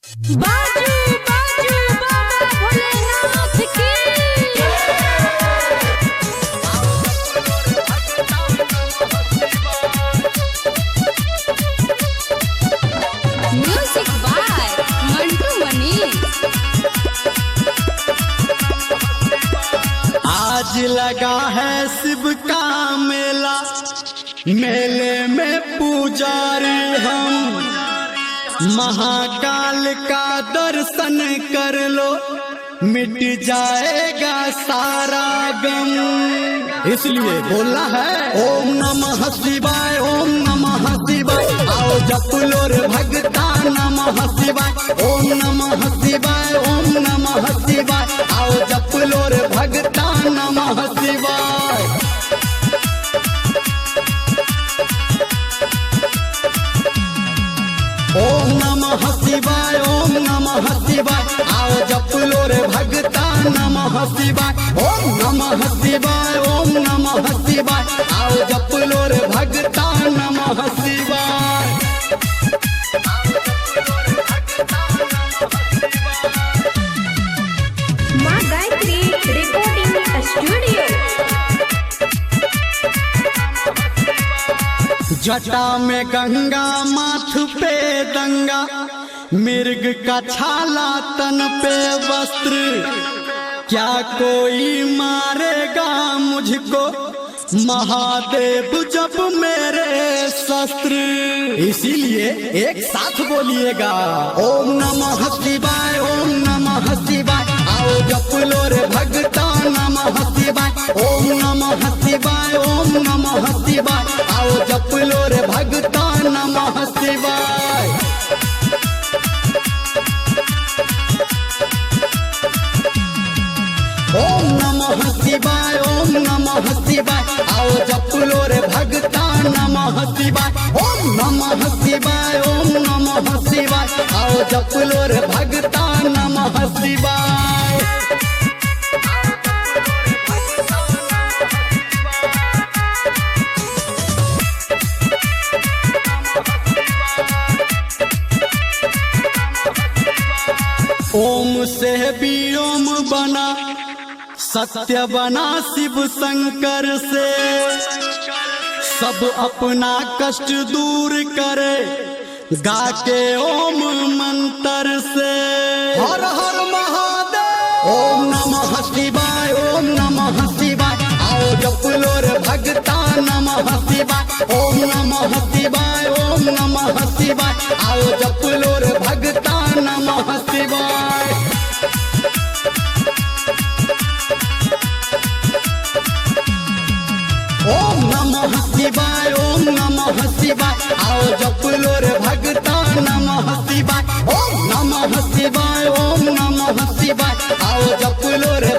बाजू बाजू बाबा भोलेनाथ की म्यूजिक बाय मंटू मनीष। आज लगा है शिव का मेला, मेले में पुजारी हम, महाकाल का दर्शन कर लो, मिट जाएगा सारा गम। इसलिए बोला है ओम नमः शिवाय, ओम नमः शिवाय। आओ जप लो रे भगता नमः शिवाय, ओम नमः शिवाय, ओम नमः शिवाय। आओ जप लो रे भगता नमः शिवाय। ओम नमः शिवाय, ओम नमः शिवाय। आओ जप लो रे भगता नमः शिवाय, ओम नमः शिवाय, ओम नमः शिवाय। आओ जप लो रे भगता नमः शिवाय। माँ गायत्री रिकॉर्डिंग स्टूडियो। जटा में गंगा, माथ पे दंगा, मिर्ग का छाला तन पे वस्त्र। क्या कोई मारेगा मुझको, महादेव जब मेरे शस्त्र। इसीलिए एक साथ बोलिएगा ओम नमः शिवाय, ओम नमः शिवाय। आओ जप लो रे भगता नमः शिवाय, ओम नमः शिवाय, ओम नमः शिवाय। आओ जप लो रे भगता नमः शिवाय। ओम नमः शिवाय, ओम नमः शिवाय। आओ जप लो रे भगता नमः शिवाय, ओम नमः शिवाय, ओम नमः शिवाय। आओ जप लो रे भगता नमः शिवाय। ओम से भी ओम बना, सत्य बना शिव शंकर से। सब अपना कष्ट दूर करे, गा के ओम मंत्र से। हर हर महादेव। ओम नमः शिवाय, ओम नमः शिवाय। आओ जप लो रे भगता नमः शिवाय, ओम नमः शिवाय, ओम नमः शिवाय। आओ जप लो रे भगता नमः शिवाय। ओम नमः शिवाय, ओम नमः शिवाय। आओ जप लो रे भगता नमः शिवाय, ओम नमः शिवाय, ओम नमः शिवाय। आओ जप लो रे